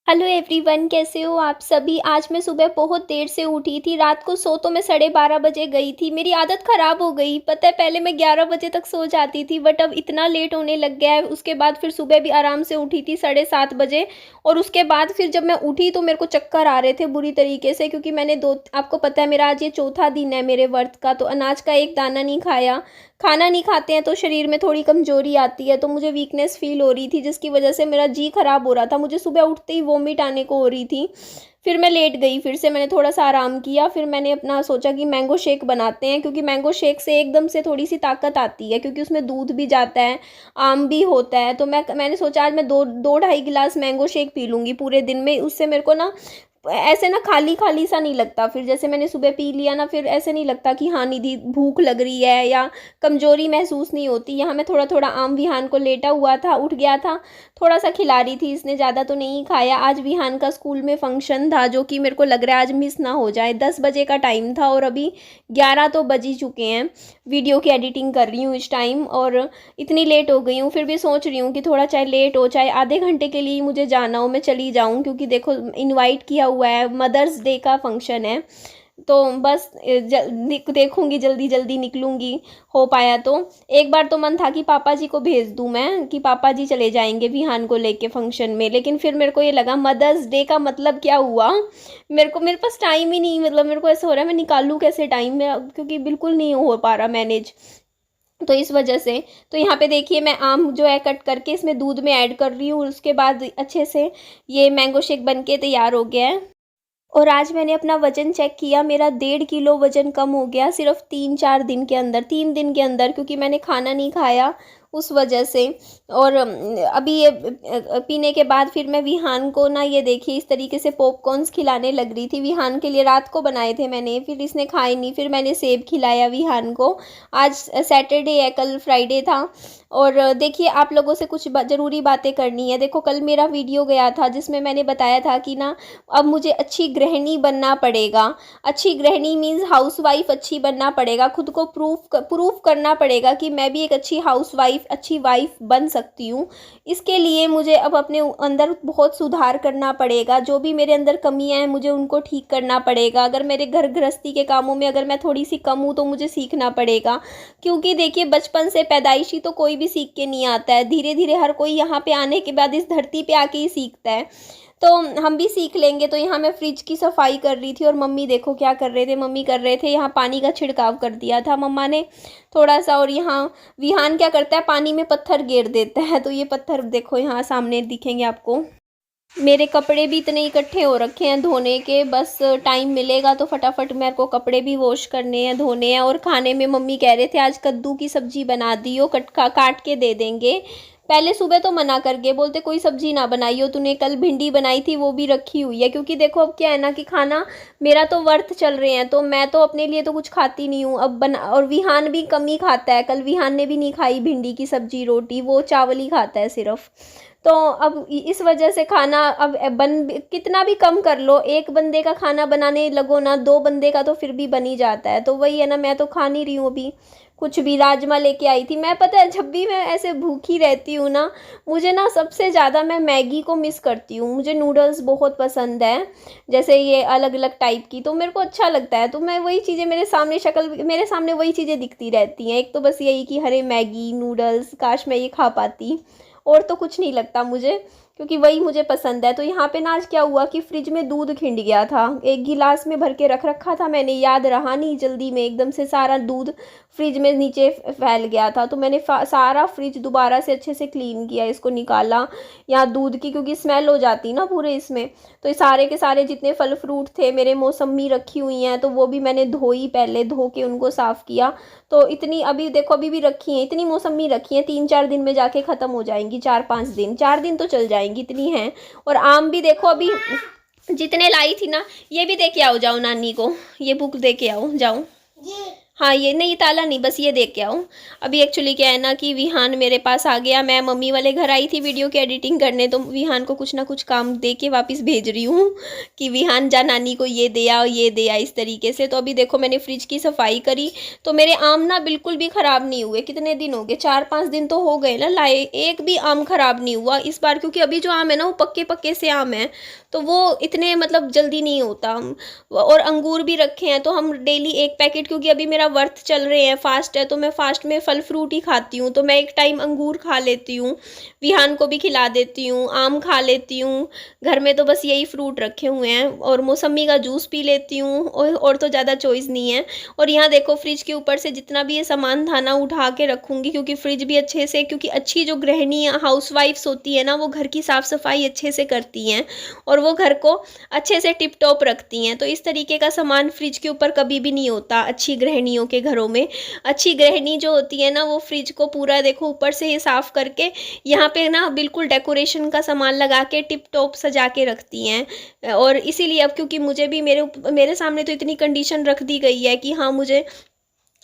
Hello everyone, कैसे हो आप सभी। आज मैं सुबह बहुत देर से उठी थी। रात को सो तो मैं 12:30 बजे गई थी। मेरी आदत ख़राब हो गई। पता है, पहले मैं 11 बजे तक सो जाती थी, बट अब इतना लेट होने लग गया है। उसके बाद फिर सुबह भी आराम से उठी थी 7:30 बजे। और उसके बाद फिर जब मैं उठी तो मेरे को चक्कर आ रहे थे बुरी तरीके से, क्योंकि मैंने दो आपको पता है मेरा आज ये चौथा दिन है मेरे व्रत का। तो अनाज का एक दाना नहीं खाया। खाना नहीं खाते हैं तो शरीर में थोड़ी कमज़ोरी आती है, तो मुझे वीकनेस फ़ील हो रही थी, जिसकी वजह से मेरा जी ख़राब हो रहा था। मुझे सुबह उठते ही वॉमिट आने को हो रही थी। फिर मैं लेट गई, फिर से मैंने थोड़ा-सा आराम किया। फिर मैंने अपना सोचा कि मैंगो शेक बनाते हैं, क्योंकि मैंगो शेक से एकदम से थोड़ी-सी ताकत आती है, क्योंकि उसमें दूध भी जाता है, आम भी होता है। तो मैंने सोचा आज मैं 2 ढाई गिलास मैंगो शेक पी लूँगी पूरे दिन में। उससे मेरे को ना ऐसे ना खाली-खाली सा नहीं लगता। फिर जैसे मैंने सुबह पी लिया ना, फिर ऐसे नहीं लगता कि हाँ निधि भूख लग रही है या कमज़ोरी महसूस नहीं होती। यहाँ मैं थोड़ा-थोड़ा विहान को लेटा हुआ था, उठ गया था, थोड़ा-सा खिला रही थी, इसने ज़्यादा तो नहीं खाया। आज विहान का स्कूल में फंक्शन था, जो कि मेरे को लग रहा है आज मिस ना हो जाए। 10 बजे का टाइम था और अभी 11 तो बज ही चुके हैं। वीडियो की एडिटिंग कर रही हूँ इस टाइम और इतनी लेट हो गई हूँ। फिर भी सोच रही हूँ कि थोड़ा चाहे लेट हो, चाहे आधे घंटे के लिए मुझे जाना हो, मैं चली जाऊँ, क्योंकि देखो इनवाइट किया हुआ है, मदर्स डे का फंक्शन है। तो बस देखूंगी, जल्दी जल्दी निकलूंगी, हो पाया तो। एक बार तो मन था कि पापा जी को भेज दूं मैं, कि पापा जी चले जाएंगे विहान को लेके फंक्शन में, लेकिन फिर मेरे को ये लगा मदर्स डे का मतलब क्या हुआ। मेरे पास टाइम ही नहीं, मतलब मेरे को ऐसा हो रहा है मैं निकालूं कैसे टाइम में, क्योंकि बिल्कुल नहीं हो पा रहा मैनेज। तो इस वजह से तो यहाँ पे देखिए मैं आम जो है कट करके इसमें दूध में ऐड कर रही हूँ। उसके बाद अच्छे से ये मैंगो शेक बन के तैयार हो गया है। और आज मैंने अपना वज़न चेक किया, मेरा 1.5 किलो वज़न कम हो गया सिर्फ 3-4 दिन के अंदर, 3 दिन के अंदर, क्योंकि मैंने खाना नहीं खाया उस वजह से। और अभी ये पीने के बाद फिर मैं विहान को ना, ये देखिए इस तरीके से पॉपकॉर्न्स खिलाने लग रही थी। विहान के लिए रात को बनाए थे मैंने, फिर इसने खाए नहीं, फिर मैंने सेब खिलाया विहान को। आज सैटरडे है, कल फ्राइडे था। और देखिए आप लोगों से कुछ ज़रूरी बातें करनी है। देखो कल मेरा वीडियो गया था जिसमें मैंने बताया था कि ना अब मुझे अच्छी गृहिणी बनना पड़ेगा। अच्छी गृहिणी मीन्स हाउसवाइफ अच्छी बनना पड़ेगा, खुद को प्रूफ करना पड़ेगा कि मैं भी एक अच्छी हाउसवाइफ, अच्छी वाइफ बन सकती हूँ। इसके लिए मुझे अब अपने अंदर बहुत सुधार करना पड़ेगा। जो भी मेरे अंदर कमियां हैं मुझे उनको ठीक करना पड़ेगा। अगर मेरे घर गृहस्थी के कामों में अगर मैं थोड़ी सी कम हूँ तो मुझे सीखना पड़ेगा, क्योंकि देखिए बचपन से पैदाइशी तो कोई भी सीख के नहीं आता है, धीरे धीरे हर कोई यहाँ पे आने के बाद इस धरती पे आके ही सीखता है। तो हम भी सीख लेंगे। तो यहाँ मैं फ्रिज की सफाई कर रही थी और मम्मी देखो क्या कर रहे थे, मम्मी कर रहे थे यहाँ पानी का छिड़काव कर दिया था मम्मा ने थोड़ा सा। और यहाँ विहान क्या करता है, पानी में पत्थर गेर देता है। तो ये पत्थर देखो यहाँ सामने दिखेंगे आपको। मेरे कपड़े भी इतने इकट्ठे हो रखे हैं धोने के, बस टाइम मिलेगा तो फटाफट मेरे को कपड़े भी वॉश करने हैं, धोने हैं। और खाने में मम्मी कह रहे थे आज कद्दू की सब्जी बना दियो, काट के दे देंगे। पहले सुबह तो मना कर गए, बोलते कोई सब्जी ना बनाइयो, तूने कल भिंडी बनाई थी वो भी रखी हुई है। क्योंकि देखो अब क्या है ना कि खाना मेरा तो व्रत चल रहे हैं, तो मैं तो अपने लिए तो कुछ खाती नहीं हूँ अब बना। और विहान भी कम ही खाता है, कल विहान ने भी नहीं खाई भिंडी की सब्जी रोटी, वो चावल ही खाता है सिर्फ। तो अब इस वजह से खाना अब कितना भी कम कर लो, एक बंदे का खाना बनाने लगो ना, 2 बंदे का तो फिर भी बन ही जाता है। तो वही है ना, मैं तो खा नहीं रही हूँ अभी कुछ भी। राजमा लेके आई थी मैं, पता है जब भी मैं ऐसे भूखी रहती हूँ ना, मुझे ना सबसे ज़्यादा मैं मैगी को मिस करती हूँ। मुझे नूडल्स बहुत पसंद है, जैसे ये अलग अलग टाइप की, तो मेरे को अच्छा लगता है। तो मैं वही चीज़ें मेरे सामने वही चीज़ें दिखती रहती हैं। एक तो बस यही कि हरे मैगी नूडल्स, काश मैं ये खा पाती। और तो कुछ नहीं लगता मुझे, क्योंकि वही मुझे पसंद है। तो यहाँ पे ना आज क्या हुआ कि फ्रिज में दूध खिंड गया था, एक गिलास में भर के रख रखा था मैंने, याद रहा नहीं, जल्दी में एकदम से सारा दूध फ्रिज में नीचे फैल गया था। तो मैंने सारा फ्रिज दोबारा से अच्छे से क्लीन किया, इसको निकाला यहाँ दूध की, क्योंकि स्मेल हो जाती ना पूरे इसमें। तो ये सारे के सारे जितने फल फ्रूट थे, मेरे मौसमी रखी हुई हैं, तो वो भी मैंने धोई, पहले धो के उनको साफ़ किया। तो इतनी अभी देखो अभी भी रखी हैं, इतनी मौसमी रखी हैं, 3-4 दिन में जाके ख़त्म हो जाएंगी, 4-5 दिन, 4 दिन तो चल जाएंगी, इतनी हैं। और आम भी देखो अभी जितने लाई थी ना, ये भी दे के आओ, जाओ नानी को ये बुक दे के आओ, जाओ। हाँ, ये नहीं, ये ताला नहीं, बस ये देख के आओ। अभी एक्चुअली क्या है ना कि विहान मेरे पास आ गया, मैं मम्मी वाले घर आई थी वीडियो की एडिटिंग करने, तो विहान को कुछ ना कुछ काम दे के वापस भेज रही हूँ कि विहान जा नानी को ये दे आ, ये दे आ, इस तरीके से। तो अभी देखो मैंने फ्रिज की सफाई करी, तो मेरे आम ना बिल्कुल भी ख़राब नहीं हुए। कितने दिन हो गए, 4-5 दिन तो हो गए ना लाए, एक भी आम ख़राब नहीं हुआ इस बार, क्योंकि अभी जो आम है ना वो पक्के पक्के से आम है, तो वो इतने मतलब जल्दी नहीं होता। और अंगूर भी रखे हैं, तो हम डेली एक पैकेट, क्योंकि अभी मेरा व्रत चल रहे हैं, फास्ट है, तो मैं फास्ट में फल फ्रूट ही खाती हूँ, तो मैं एक टाइम अंगूर खा लेती हूँ, विहान को भी खिला देती हूँ, आम खा लेती हूँ। घर में तो बस यही फ्रूट रखे हुए हैं, और मौसमी का जूस पी लेती हूँ, और तो ज़्यादा चॉइस नहीं है। और यहाँ देखो फ्रिज के ऊपर से जितना भी ये सामान था ना उठा के रखूँगी, क्योंकि फ्रिज भी अच्छे से, क्योंकि अच्छी जो गृहिणी हाउसवाइफ्स होती है ना वो घर की साफ़ सफाई अच्छे से करती हैं, और वो घर को अच्छे से टिप टॉप रखती हैं। तो इस तरीके का सामान फ्रिज के ऊपर कभी भी नहीं होता अच्छी गृहिणियों के घरों में। अच्छी गृहिणी जो होती है ना वो फ्रिज को पूरा देखो ऊपर से ही साफ़ करके यहाँ पे ना बिल्कुल डेकोरेशन का सामान लगा के टिप टॉप सजा के रखती हैं। और इसीलिए अब क्योंकि मुझे भी मेरे सामने तो इतनी कंडीशन रख दी गई है कि हाँ मुझे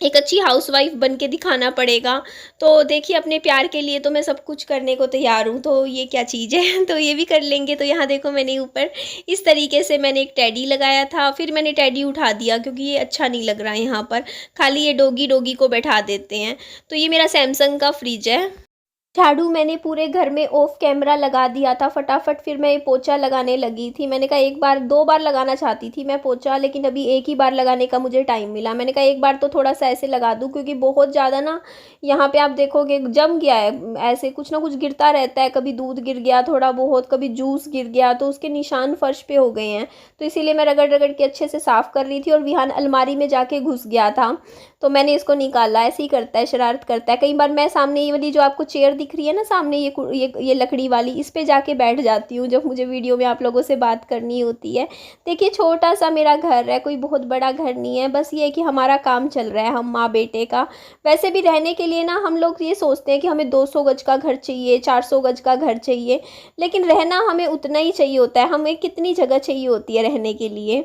एक अच्छी हाउसवाइफ बन के दिखाना पड़ेगा। तो देखिए अपने प्यार के लिए तो मैं सब कुछ करने को तैयार हूँ, तो ये क्या चीज़ है तो ये भी कर लेंगे। तो यहाँ देखो मैंने ऊपर इस तरीके से मैंने एक टेडी लगाया था, फिर मैंने टेडी उठा दिया क्योंकि ये अच्छा नहीं लग रहा है यहाँ पर, खाली ये डोगी डोगी को बैठा देते हैं। तो ये मेरा सैमसंग का फ्रिज है। झाड़ू मैंने पूरे घर में ऑफ कैमरा लगा दिया था फटाफट, फिर मैं पोछा लगाने लगी थी। मैंने कहा एक बार 2 बार लगाना चाहती थी मैं पोछा, लेकिन अभी एक ही बार लगाने का मुझे टाइम मिला। मैंने कहा एक बार तो थोड़ा सा ऐसे लगा दूं, क्योंकि बहुत ज़्यादा ना यहाँ पे आप देखोगे जम गया है, ऐसे कुछ ना कुछ गिरता रहता है, कभी दूध गिर गया थोड़ा बहुत, कभी जूस गिर गया, तो उसके निशान फर्श पे हो गए हैं। तो इसीलिए मैं रगड़ रगड़ के अच्छे से साफ़ कर रही थी, और विहान अलमारी में जाके घुस गया था, तो मैंने इसको निकाला। ऐसे ही करता है, शरारत करता है। कई बार मैं सामने ये वाली जो आपको चेयर दिख रही है ना सामने, ये लकड़ी वाली, इस पे जाके बैठ जाती हूँ जब मुझे वीडियो में आप लोगों से बात करनी होती है। देखिए छोटा सा मेरा घर है, कोई बहुत बड़ा घर नहीं है, बस ये है कि हमारा काम चल रहा है, हम माँ बेटे का। वैसे भी रहने के लिए ना हम लोग ये सोचते हैं कि हमें 200 गज का घर चाहिए, 400 गज का घर चाहिए, लेकिन रहना हमें उतना ही चाहिए होता है। हमें कितनी जगह चाहिए होती है रहने के लिए।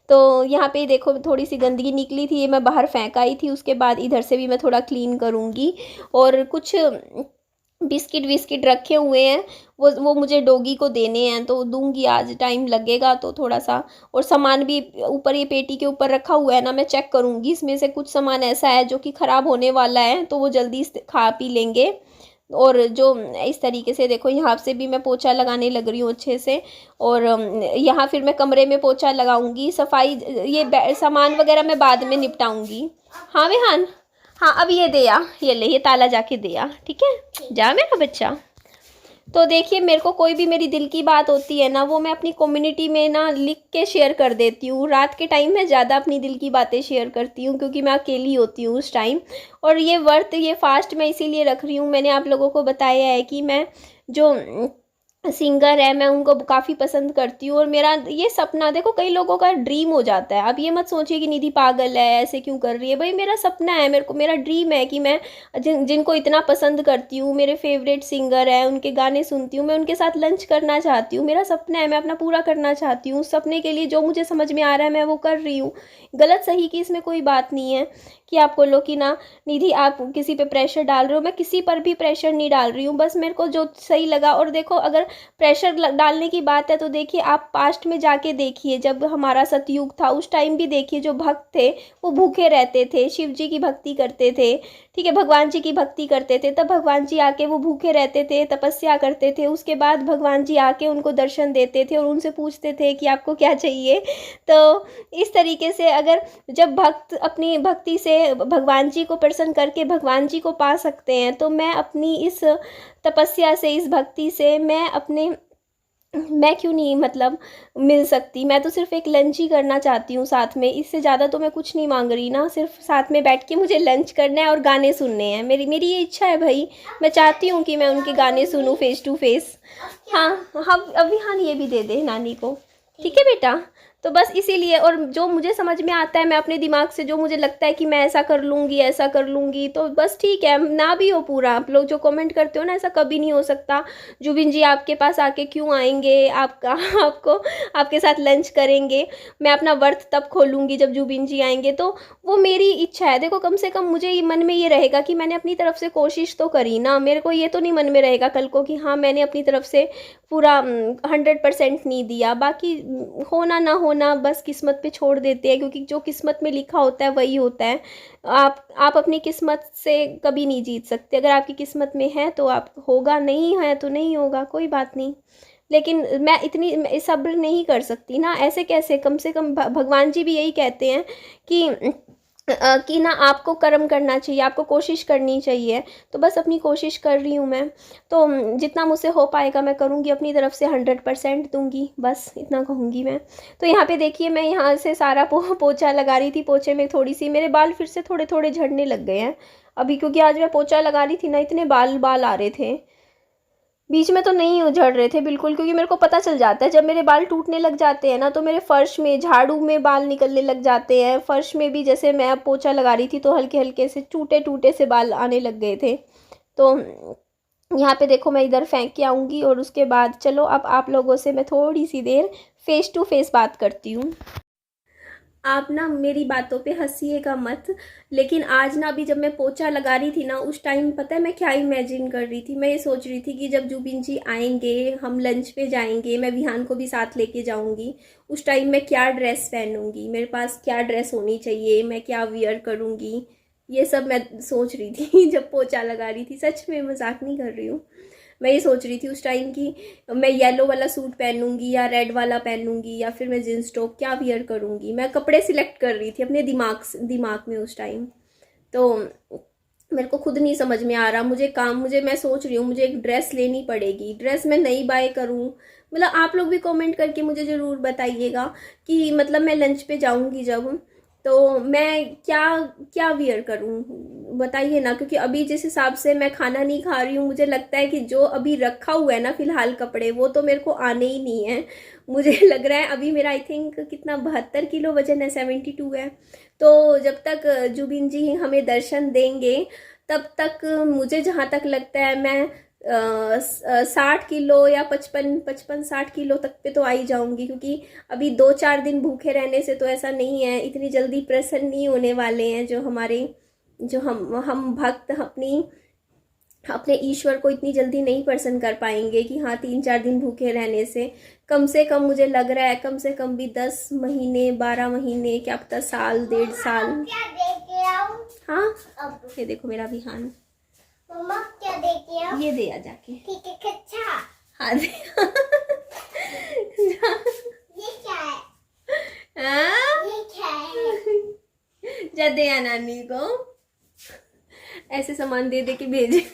तो यहाँ पे देखो थोड़ी सी गंदगी निकली थी, ये मैं बाहर फेंक आई थी, उसके बाद इधर से भी मैं थोड़ा क्लीन करूँगी। और कुछ बिस्किट विस्किट रखे हुए हैं, वो मुझे डॉगी को देने हैं, तो दूंगी, आज टाइम लगेगा तो थोड़ा सा। और सामान भी ऊपर ये पेटी के ऊपर रखा हुआ है ना, मैं चेक करूँगी, इसमें से कुछ सामान ऐसा है जो कि ख़राब होने वाला है, तो वो जल्दी खा पी लेंगे। और जो इस तरीके से देखो यहाँ से भी मैं पोछा लगाने लग रही हूँ अच्छे से। और यहाँ फिर मैं कमरे में पोछा लगाऊंगी, सफाई ये सामान वगैरह मैं बाद में निपटाऊंगी। हाँ विहान, हाँ अब ये दे आ, ये ले, ये ताला जाके दे आ, ठीक है, जा मेरा बच्चा। तो देखिए मेरे को कोई भी मेरी दिल की बात होती है ना, वो मैं अपनी कम्युनिटी में ना लिख के शेयर कर देती हूँ। रात के टाइम में ज़्यादा अपनी दिल की बातें शेयर करती हूँ, क्योंकि मैं अकेली होती हूँ उस टाइम। और ये व्रत, ये फास्ट मैं इसीलिए रख रही हूँ, मैंने आप लोगों को बताया है कि मैं जो सिंगर है मैं उनको काफ़ी पसंद करती हूँ। और मेरा ये सपना, देखो कई लोगों का ड्रीम हो जाता है, अब ये मत सोचिए कि निधि पागल है ऐसे क्यों कर रही है, भाई मेरा सपना है, मेरा ड्रीम है कि मैं जिनको इतना पसंद करती हूँ, मेरे फेवरेट सिंगर है, उनके गाने सुनती हूँ, मैं उनके साथ लंच करना चाहती हूँ। मेरा सपना है, मैं अपना पूरा करना चाहती हूँ। उस सपने के लिए जो मुझे समझ में आ रहा है मैं वो कर रही हूँ। गलत सही की इसमें कोई बात नहीं है कि आप बोलो कि ना निधि आप किसी पे प्रेशर डाल रहे हो। मैं किसी पर भी प्रेशर नहीं डाल रही हूँ, बस मेरे को जो सही लगा। और देखो अगर प्रेशर डालने की बात है तो देखिए आप पास्ट में जाके देखिए, जब हमारा सतयुग था उस टाइम भी देखिए जो भक्त थे वो भूखे रहते थे, शिव जी की भक्ति करते थे, ठीक है, भगवान जी की भक्ति करते थे, तब भगवान जी आके वो भूखे रहते थे, तपस्या करते थे, उसके बाद भगवान जी आके उनको दर्शन देते थे और उनसे पूछते थे कि आपको क्या चाहिए। तो इस तरीके से अगर जब भक्त अपनी भक्ति से भगवान जी को प्रसन्न करके भगवान जी को पा सकते हैं, तो मैं अपनी इस तपस्या से, इस भक्ति से मैं क्यों नहीं मतलब मिल सकती। मैं तो सिर्फ एक लंच ही करना चाहती हूँ साथ में, इससे ज़्यादा तो मैं कुछ नहीं मांग रही ना, सिर्फ साथ में बैठ के मुझे लंच करना है और गाने सुनने हैं। मेरी ये इच्छा है भाई, मैं चाहती हूँ कि मैं उनके गाने सुनूँ फेस टू फेस। हाँ हाँ अभी हाँ ये भी दे दे नानी को, ठीक है बेटा। तो बस इसीलिए, और जो मुझे समझ में आता है मैं अपने दिमाग से, जो मुझे लगता है कि मैं ऐसा कर लूँगी, ऐसा कर लूँगी, तो बस ठीक है, ना भी हो पूरा। आप लोग जो कमेंट करते हो ना, ऐसा कभी नहीं हो सकता। जुबिन जी आपके पास आके क्यों आएँगे? आपका आपको आपके साथ लंच करेंगे। मैं अपना व्रत तब खोलूँगी जब जुबिन जी आएँगे, तो वो मेरी इच्छा है। देखो, कम से कम मुझे ये मन में ये रहेगा कि मैंने अपनी तरफ से कोशिश तो करी ना। मेरे को ये तो नहीं मन में रहेगा कल को कि हाँ, मैंने अपनी तरफ से पूरा 100% नहीं दिया। बाकी होना ना होना बस किस्मत पे छोड़ देते हैं, क्योंकि जो किस्मत में लिखा होता है वही होता है। आप अपनी किस्मत से कभी नहीं जीत सकते। अगर आपकी किस्मत में है तो आप होगा, नहीं है तो नहीं होगा, कोई बात नहीं। लेकिन मैं इतनी सब्र नहीं कर सकती ना, ऐसे कैसे? कम से कम भगवान जी भी यही कहते हैं कि कि ना आपको कर्म करना चाहिए, आपको कोशिश करनी चाहिए। तो बस अपनी कोशिश कर रही हूँ मैं। तो जितना मुझसे हो पाएगा मैं करूँगी, अपनी तरफ से 100% दूँगी, बस इतना कहूँगी मैं। तो यहाँ पे देखिए, मैं यहाँ से सारा पोछा लगा रही थी। पोछे में थोड़ी सी मेरे बाल फिर से थोड़े थोड़े झड़ने लग गए हैं अभी, क्योंकि आज मैं पोछा लगा रही थी ना, इतने बाल बाल आ रहे थे। बीच में तो नहीं झड़ रहे थे बिल्कुल, क्योंकि मेरे को पता चल जाता है जब मेरे बाल टूटने लग जाते हैं ना, तो मेरे फर्श में, झाड़ू में बाल निकलने लग जाते हैं। फर्श में भी जैसे मैं अब पोछा लगा रही थी तो हल्के हल्के से टूटे टूटे से बाल आने लग गए थे। तो यहाँ पे देखो, मैं इधर फेंक के आऊँगी और उसके बाद चलो अब आप लोगों से मैं थोड़ी सी देर फेस टू फेस बात करती हूँ। आप ना मेरी बातों पे हंसीएगा मत, लेकिन आज ना, अभी जब मैं पोछा लगा रही थी ना, उस टाइम पता है मैं क्या इमेजिन कर रही थी? मैं ये सोच रही थी कि जब जुबिन जी आएंगे, हम लंच पे जाएंगे, मैं विहान को भी साथ लेके जाऊंगी, उस टाइम मैं क्या ड्रेस पहनूंगी, मेरे पास क्या ड्रेस होनी चाहिए, मैं क्या वियर करूंगी, ये सब मैं सोच रही थी जब पोछा लगा रही थी। सच में, मजाक नहीं कर रही हूँ। मैं ये सोच रही थी उस टाइम की मैं येलो वाला सूट पहनूंगी या रेड वाला पहनूंगी, या फिर मैं जींस टॉप क्या वियर करूंगी। मैं कपड़े सिलेक्ट कर रही थी अपने दिमाग में उस टाइम। तो मेरे को खुद नहीं समझ में आ रहा, मुझे मैं सोच रही हूँ मुझे एक ड्रेस लेनी पड़ेगी। ड्रेस मैं नई बाय करूँ? मतलब आप लोग भी कमेंट करके मुझे ज़रूर बताइएगा कि मतलब मैं लंच पे जाऊँगी जब, तो मैं क्या क्या वियर करूँ, बताइए ना। क्योंकि अभी जिस हिसाब से मैं खाना नहीं खा रही हूँ, मुझे लगता है कि जो अभी रखा हुआ है ना फिलहाल कपड़े, वो तो मेरे को आने ही नहीं है। मुझे लग रहा है अभी मेरा आई थिंक कितना 72 किलो वजन है, 72 है। तो जब तक जुबिन जी हमें दर्शन देंगे तब तक मुझे जहाँ तक लगता है मैं 60 किलो या 55-60 किलो तक पे तो आ ही जाऊंगी। क्योंकि अभी 2-4 दिन भूखे रहने से तो ऐसा नहीं है, इतनी जल्दी प्रसन्न नहीं होने वाले हैं जो हम भक्त अपने ईश्वर को इतनी जल्दी नहीं प्रसन्न कर पाएंगे कि हाँ 3-4 दिन भूखे रहने से कम मुझे लग रहा है, कम से कम भी 10 महीने 12 महीने, क्या पता साल 1.5 साल। क्या देके आऊं? हाँ, ये देखो मेरा विहान। मम्मा क्या देके आऊं? ये दे आ जाके। ठीक है, कच्चा। हाँ दे। ये क्या है? हाँ? ये क्या है? जा दे आ नानी को। ऐसे सामान दे दे के भेजे।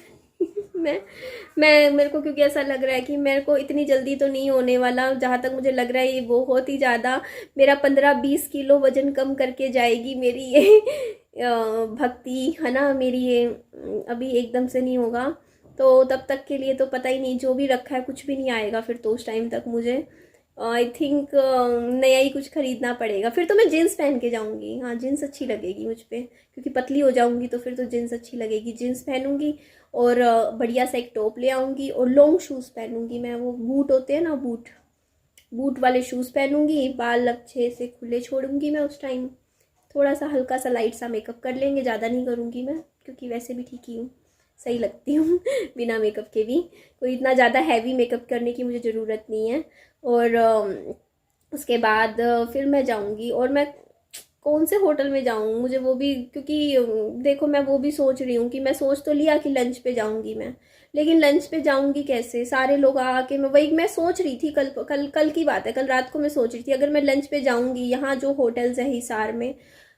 मैं मेरे को क्योंकि ऐसा लग रहा है कि मेरे को इतनी जल्दी तो नहीं होने वाला। जहाँ तक मुझे लग रहा है ये बहुत ही ज़्यादा मेरा 15-20 किलो वजन कम करके जाएगी मेरी ये भक्ति, है ना मेरी ये। अभी एकदम से नहीं होगा, तो तब तक के लिए तो पता ही नहीं, जो भी रखा है कुछ भी नहीं आएगा फिर तो उस टाइम तक मुझे आई थिंक नया ही कुछ खरीदना पड़ेगा। फिर तो मैं जीन्स पहन के जाऊंगी। हाँ, जीन्स अच्छी लगेगी मुझ पे, क्योंकि पतली हो जाऊंगी तो फिर तो जीन्स अच्छी लगेगी। जीन्स पहनूंगी और बढ़िया सा एक टॉप ले आऊंगी और लॉन्ग शूज़ पहनूंगी मैं। वो बूट होते हैं ना, बूट वाले शूज़ पहनूंगी। बाल अच्छे से खुले छोड़ूंगी मैं उस टाइम। थोड़ा सा हल्का सा लाइट सा मेकअप कर लेंगे, ज़्यादा नहीं करूँगी मैं, क्योंकि वैसे भी ठीक ही हूँ, सही लगती हूँ बिना मेकअप के भी। कोई इतना ज़्यादा हैवी मेकअप करने की मुझे ज़रूरत नहीं है। और उसके बाद फिर मैं जाऊँगी, और मैं कौन से होटल में जाऊँ मुझे वो भी, क्योंकि देखो मैं वो भी सोच रही हूँ कि मैं सोच तो लिया कि लंच पे जाऊँगी मैं, लेकिन लंच पे जाऊँगी कैसे? सारे लोग आके, मैं सोच रही थी कल की बात है, कल रात को मैं सोच रही थी अगर मैं लंच पे जाऊँगी, यहाँ जो होटल्स है हिसार में,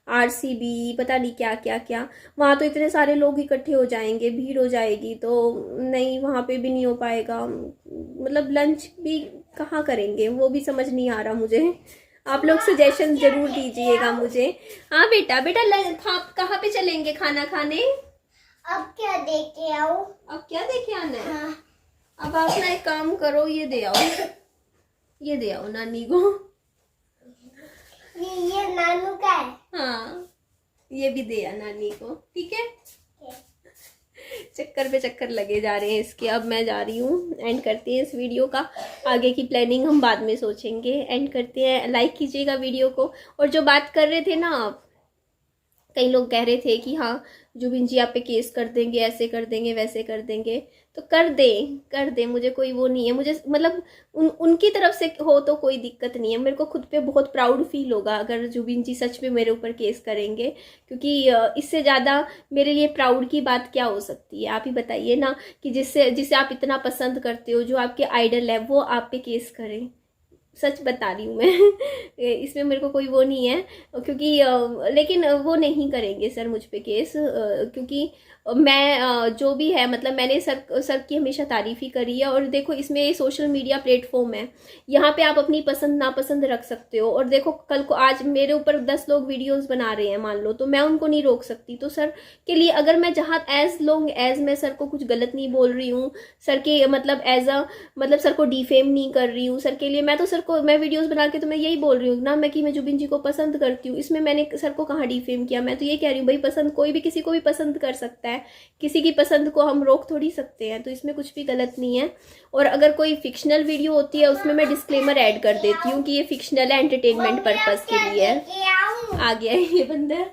RCB पता नहीं क्या क्या क्या, वहाँ तो इतने सारे लोग इकट्ठे हो जाएंगे, भीड़ हो जाएगी, तो नहीं वहाँ पे भी नहीं हो पाएगा। मतलब लंच भी कहाँ करेंगे वो भी समझ नहीं आ रहा मुझे। आप लोग सजेशन जरूर दीजिएगा मुझे। हाँ बेटा कहाँ पे चलेंगे खाना खाने? अब क्या देके आऊं? अब क्या देके आना है? हाँ। अब आप ना एक काम करो, ये दे आओ नानी को। ये नानू का है। हाँ, ये भी दिया नानी को, ठीक है। चक्कर पे चक्कर लगे जा रहे हैं इसके। अब मैं जा रही हूँ, एंड करते हैं इस वीडियो का। आगे की प्लानिंग हम बाद में सोचेंगे। एंड करते हैं, लाइक कीजिएगा वीडियो को। और जो बात कर रहे थे ना आप, कई लोग कह रहे थे कि हाँ जुबिन जी आप पे केस कर देंगे, ऐसे कर देंगे, वैसे कर देंगे, तो कर दें, मुझे कोई वो नहीं है। मुझे मतलब उनकी तरफ से हो तो कोई दिक्कत नहीं है। मेरे को खुद पे बहुत प्राउड फील होगा अगर जुबिन जी सच में मेरे ऊपर केस करेंगे, क्योंकि इससे ज़्यादा मेरे लिए प्राउड की बात क्या हो सकती है। आप ही बताइए ना, कि जिसे आप इतना पसंद करते हो, जो आपके आइडल है, वो आप पे केस करें। सच बता रही हूँ मैं। इसमें मेरे को कोई वो नहीं है, क्योंकि लेकिन वो नहीं करेंगे सर मुझ पे केस, क्योंकि मैं जो भी है, मतलब मैंने सर की हमेशा तारीफ़ ही करी है। और देखो, इसमें सोशल मीडिया प्लेटफॉर्म है, यहाँ पे आप अपनी पसंद नापसंद रख सकते हो। और देखो, कल को आज मेरे ऊपर 10 लोग वीडियोस बना रहे हैं मान लो, तो मैं उनको नहीं रोक सकती। तो सर के लिए अगर मैं जहाँ एज लॉन्ग एज मैं सर को कुछ गलत नहीं बोल रही हूँ, सर के मतलब मतलब सर को डिफेम नहीं कर रही हूँ, सर के लिए मैं तो सर को, मैं वीडियोस बना के तो मैं यही बोल रही हूँ ना, मैं कि मैं जुबिन जी को पसंद करती हूँ। इसमें मैंने सर को कहाँ डिफेम किया। मैं तो ये कह रही हूँ भाई, पसंद कोई भी किसी को भी पसंद कर सकता है, किसी की पसंद को हम रोक थोड़ी सकते हैं। तो इसमें कुछ भी गलत नहीं है। और अगर कोई फिक्शनल वीडियो होती है, उसमें मैं डिस्क्लेमर ऐड कर देती हूँ कि ये फिक्शनल है, एंटरटेनमेंट पर्पस के लिए है। आ गया है ये बंदर।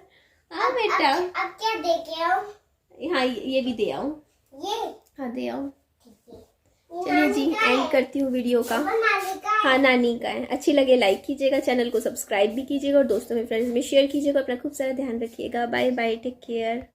हाँ बेटा, अब क्या देके आऊं? हाँ ये भी दे आओ। ये हाँ दे आओ। चलिए जी, एंड करती हूँ वीडियो का। नानी का है। हाँ नानी का है। अच्छी लगे लाइक कीजिएगा, चैनल को सब्सक्राइब भी कीजिएगा, और दोस्तों में फ्रेंड्स में शेयर कीजिएगा। अपना खूब सारा ध्यान रखिएगा। Bye bye, take care.